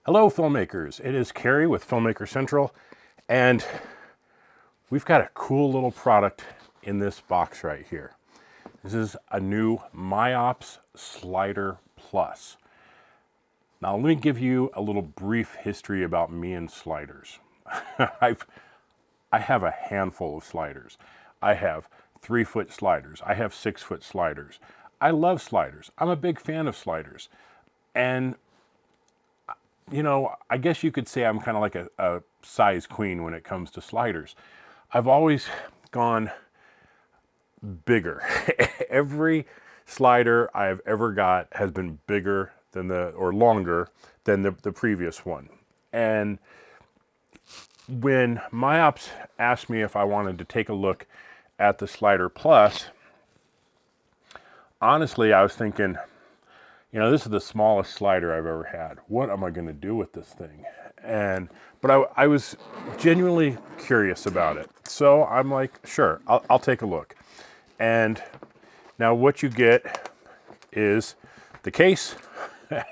Hello filmmakers, it is Carrie with Filmmaker Central, and we've got a cool little product in this box right here. This is a new MIOPS Slider Plus. Now let me give you a little brief history about me and sliders. I have a handful of sliders. I have 3-foot sliders, I have 6-foot sliders. I love sliders, I'm a big fan of sliders. And you know, I guess you could say I'm kind of like a size queen when it comes to sliders. I've always gone bigger. Every slider I've ever got has been bigger than or longer than the previous one. And when MIOPS asked me if I wanted to take a look at the Slider Plus, honestly, I was thinking, you know, this is the smallest slider I've ever had. What am I going to do with this thing? But I was genuinely curious about it. So I'm like, sure, I'll take a look. And now what you get is the case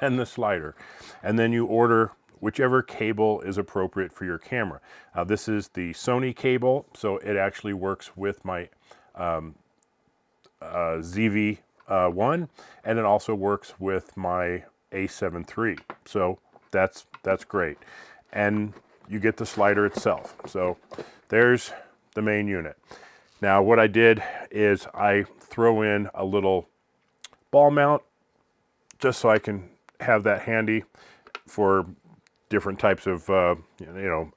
and the slider. And then you order whichever cable is appropriate for your camera. This is the Sony cable, so it actually works with my ZV one, and it also works with my A7 III. So that's great. And you get the slider itself. So there's the main unit. Now what I did is I throw in a little ball mount just so I can have that handy for different types of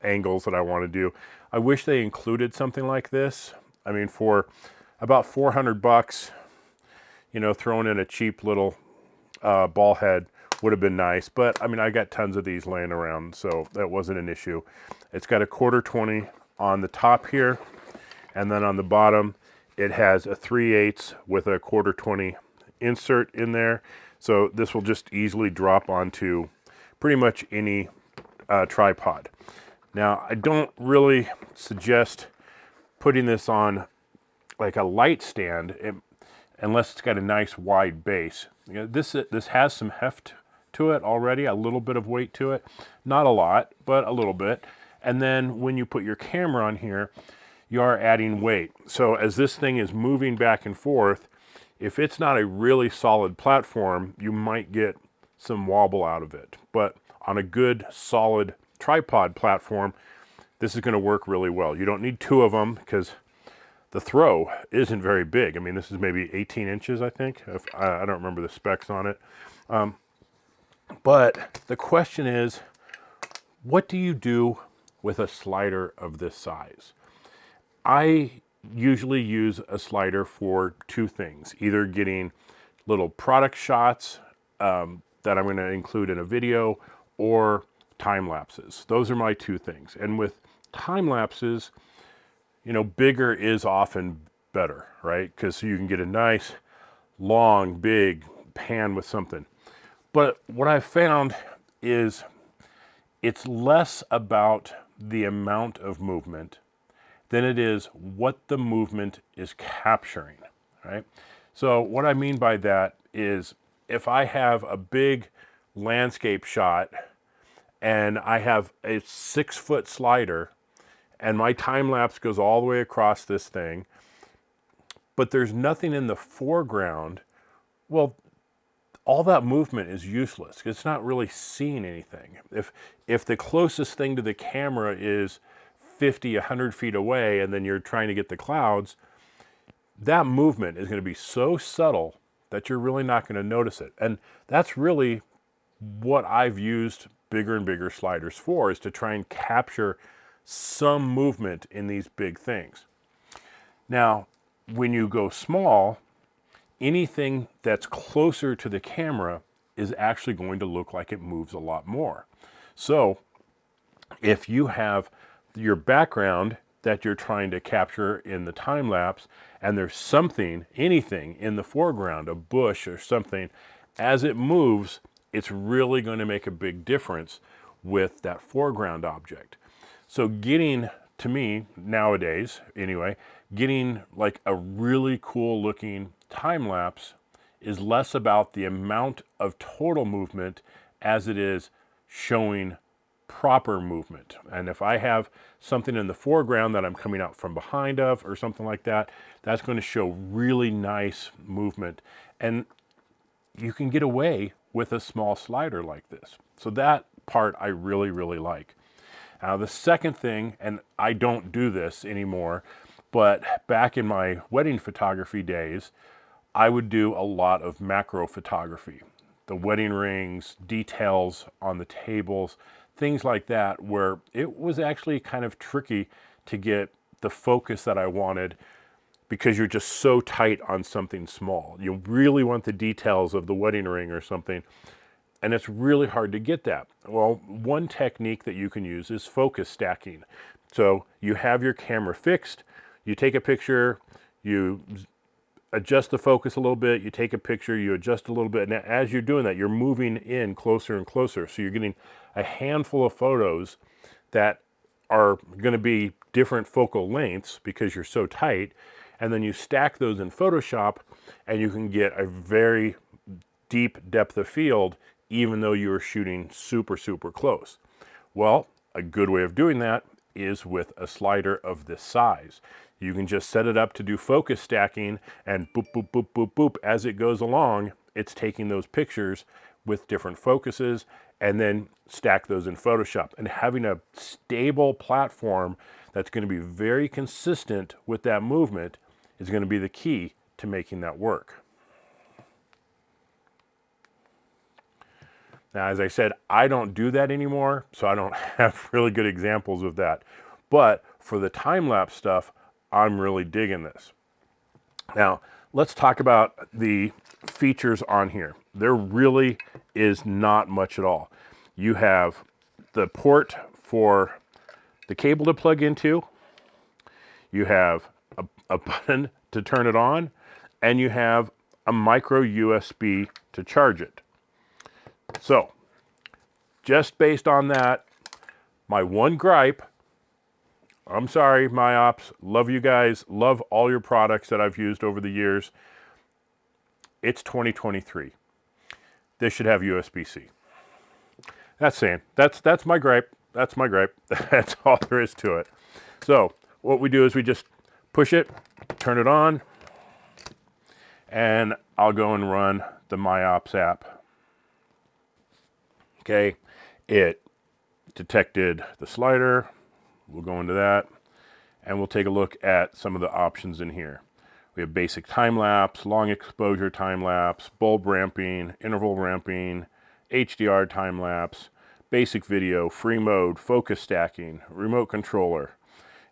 angles that I want to do. I wish they included something like this. I mean, for about 400 bucks, you know, throwing in a cheap little ball head would have been nice. But I mean, I got tons of these laying around, so that wasn't an issue. It's got a 1/4-20 on the top here, and then on the bottom, it has a 3/8 with a 1/4-20 insert in there. So this will just easily drop onto pretty much any tripod. Now, I don't really suggest putting this on like a light stand unless it's got a nice wide base. You know, this has some heft to it already, a little bit of weight to it. Not a lot, but a little bit. And then when you put your camera on here, you are adding weight. So as this thing is moving back and forth, if it's not a really solid platform, you might get some wobble out of it. But on a good, solid tripod platform, this is going to work really well. You don't need two of them because the throw isn't very big. I mean, this is maybe 18 inches, I think. I don't remember the specs on it. But the question is, what do you do with a slider of this size? I usually use a slider for two things, either getting little product shots that I'm going to include in a video, or time lapses. Those are my two things. And with time lapses, you know, bigger is often better, right? Because you can get a nice, long, big pan with something. But what I've found is it's less about the amount of movement than it is what the movement is capturing, right? So what I mean by that is if I have a big landscape shot and I have a 6-foot slider and my time lapse goes all the way across this thing, but there's nothing in the foreground, well, all that movement is useless. It's not really seeing anything. If the closest thing to the camera is 50, 100 feet away, and then you're trying to get the clouds, that movement is going to be so subtle that you're really not going to notice it. And that's really what I've used bigger and bigger sliders for, is to try and capture some movement in these big things. Now, when you go small, anything that's closer to the camera is actually going to look like it moves a lot more. So if you have your background that you're trying to capture in the time lapse, and there's something, anything in the foreground, a bush or something, as it moves, it's really going to make a big difference with that foreground object. So getting, to me, nowadays anyway, getting like a really cool looking time lapse is less about the amount of total movement as it is showing proper movement. And if I have something in the foreground that I'm coming out from behind of or something like that, that's going to show really nice movement. And you can get away with a small slider like this. So that part I really, really like. Now the second thing, and I don't do this anymore, but back in my wedding photography days, I would do a lot of macro photography. The wedding rings, details on the tables, things like that, where it was actually kind of tricky to get the focus that I wanted because you're just so tight on something small. You really want the details of the wedding ring or something, and it's really hard to get that. Well, one technique that you can use is focus stacking. So you have your camera fixed, you take a picture, you adjust the focus a little bit, you take a picture, you adjust a little bit, and as you're doing that, you're moving in closer and closer. So you're getting a handful of photos that are going to be different focal lengths because you're so tight, and then you stack those in Photoshop, and you can get a very deep depth of field, even though you are shooting super, super close. Well, a good way of doing that is with a slider of this size. You can just set it up to do focus stacking, and boop, boop, boop, boop, boop. As it goes along, it's taking those pictures with different focuses and then stack those in Photoshop. And having a stable platform that's going to be very consistent with that movement is going to be the key to making that work. Now, as I said, I don't do that anymore, so I don't have really good examples of that. But for the time-lapse stuff, I'm really digging this. Now, let's talk about the features on here. There really is not much at all. You have the port for the cable to plug into, you have a button to turn it on, and you have a micro USB to charge it. So, just based on that, my one gripe, I'm sorry, MIOPS, love you guys, love all your products that I've used over the years. It's 2023. This should have USB-C. That's saying, that's my gripe. That's my gripe. That's all there is to it. So, what we do is we just push it, turn it on, and I'll go and run the MIOPS app. Okay, it detected the slider. We'll go into that, and we'll take a look at some of the options in here. We have basic time-lapse, long exposure time-lapse, bulb ramping, interval ramping, HDR time-lapse, basic video, free mode, focus stacking, remote controller.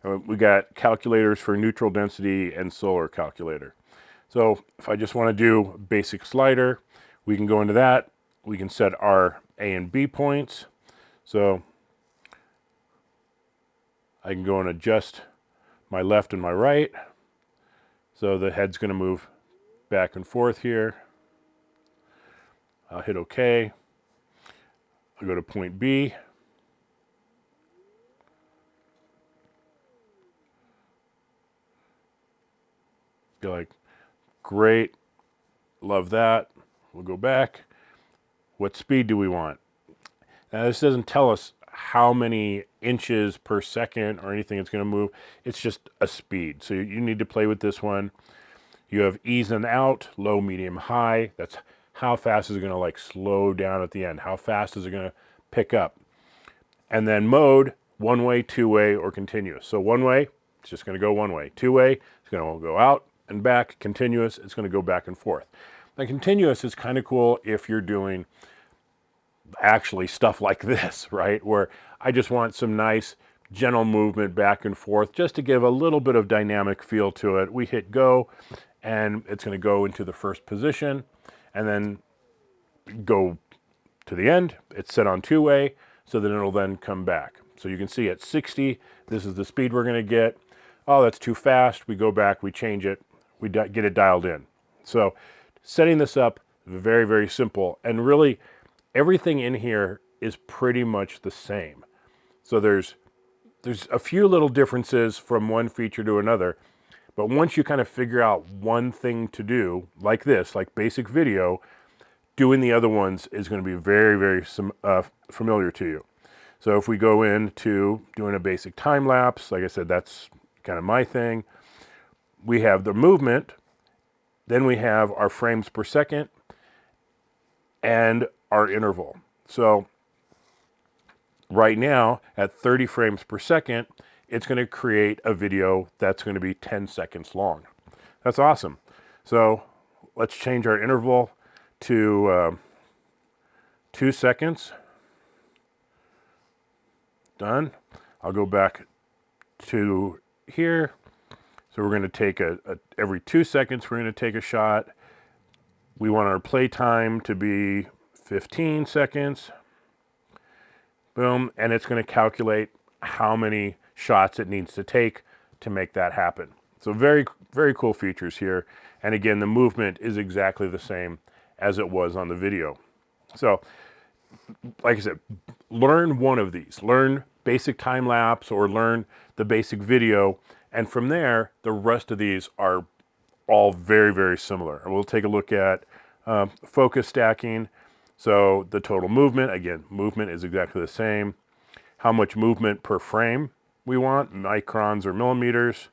We got calculators for neutral density and solar calculator. So if I just want to do basic slider, we can go into that. We can set our A and B points. So I can go and adjust my left and my right. So the head's going to move back and forth here. I'll hit OK. I'll go to point B. Be like, great, love that. We'll go back. What speed do we want? Now this doesn't tell us how many inches per second or anything it's going to move. It's just a speed. So you need to play with this one. You have ease and out, low, medium, high. That's how fast is it going to like slow down at the end. How fast is it going to pick up? And then mode, one way, two way, or continuous. So one way, it's just going to go one way. Two way, it's going to go out and back. Continuous, it's going to go back and forth. Now continuous is kind of cool if you're doing actually stuff like this, right? Where I just want some nice gentle movement back and forth just to give a little bit of dynamic feel to it. We hit go and it's going to go into the first position and then go to the end. It's set on two-way, so then it'll then come back. So you can see at 60, this is the speed we're going to get. Oh, that's too fast. We go back, we change it, we get it dialed in. So setting this up, very, very simple. And really, everything in here is pretty much the same. So there's a few little differences from one feature to another, but once you kind of figure out one thing to do, like this, like basic video, doing the other ones is going to be very, very familiar to you. So if we go into doing a basic time lapse, like I said, that's kind of my thing. We have the movement, then we have our frames per second and our interval. So right now at 30 frames per second, it's going to create a video that's going to be 10 seconds long. That's awesome. So let's change our interval to 2 seconds. Done. I'll go back to here. So we're going to take every 2 seconds, we're going to take a shot. We want our play time to be 15 seconds. Boom. And it's going to calculate how many shots it needs to take to make that happen. So very, very cool features here. And again, the movement is exactly the same as it was on the video. So like I said, learn one of these. Learn basic time lapse or learn the basic video. And from there, the rest of these are all very, very similar. And we'll take a look at focus stacking. So the total movement, again, movement is exactly the same. How much movement per frame we want, microns or millimeters.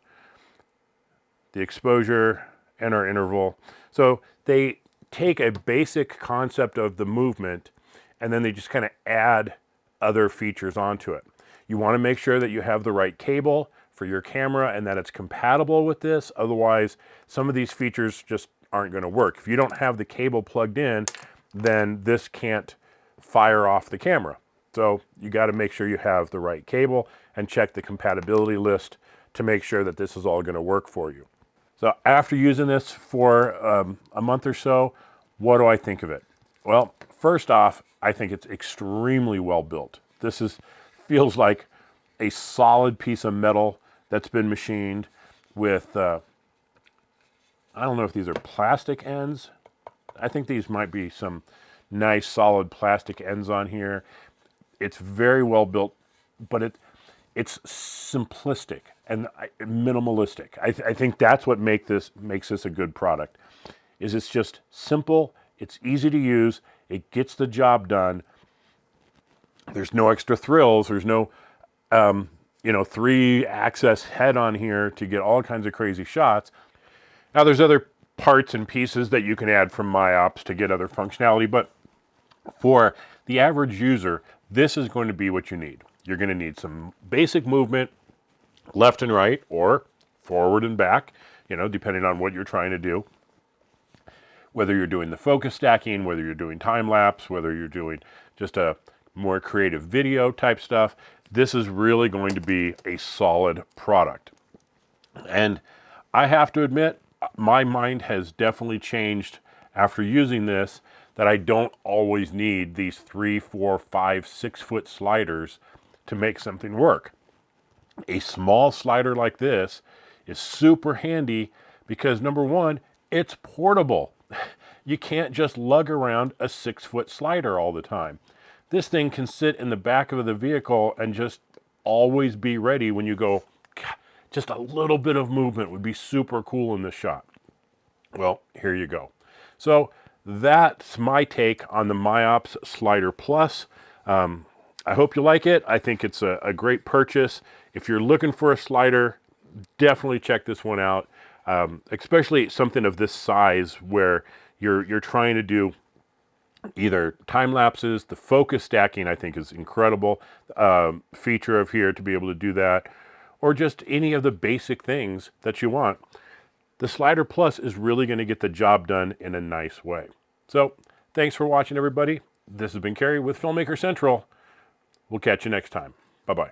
The exposure and our interval. So they take a basic concept of the movement and then they just kind of add other features onto it. You want to make sure that you have the right cable for your camera and that it's compatible with this. Otherwise, some of these features just aren't going to work. If you don't have the cable plugged in, then this can't fire off the camera. So you got to make sure you have the right cable and check the compatibility list to make sure that this is all going to work for you. So after using this for a month or so, what do I think of it? Well, first off, I think it's extremely well built. This feels like a solid piece of metal that's been machined with, I don't know if these are plastic ends. I think these might be some nice solid plastic ends on here. It's very well built, but it's simplistic and minimalistic. I think that's what makes this a good product. Is it's just simple, it's easy to use, it gets the job done. There's no extra thrills. There's no 3-axis head on here to get all kinds of crazy shots. Now there's other parts and pieces that you can add from MIOPS to get other functionality, but for the average user, this is going to be what you need. You're going to need some basic movement, left and right, or forward and back, depending on what you're trying to do. Whether you're doing the focus stacking, whether you're doing time lapse, whether you're doing just a more creative video type stuff, this is really going to be a solid product. And I have to admit, my mind has definitely changed after using this, that I don't always need these 3, 4, 5, 6 foot sliders to make something work. A small slider like this is super handy because number one, it's portable. You can't just lug around a 6 foot slider all the time. This thing can sit in the back of the vehicle and just always be ready when you go, just a little bit of movement would be super cool in this shot. Well, here you go. So that's my take on the MIOPS Slider Plus. I hope you like it. I think it's a great purchase. If you're looking for a slider, definitely check this one out. Especially something of this size where you're trying to do either time lapses. The focus stacking I think is incredible feature of here to be able to do that, or just any of the basic things that you want. The Slider Plus is really going to get the job done in a nice way. So thanks for watching, everybody. This has been Kerry with Filmmaker Central. We'll catch you next time. Bye-bye.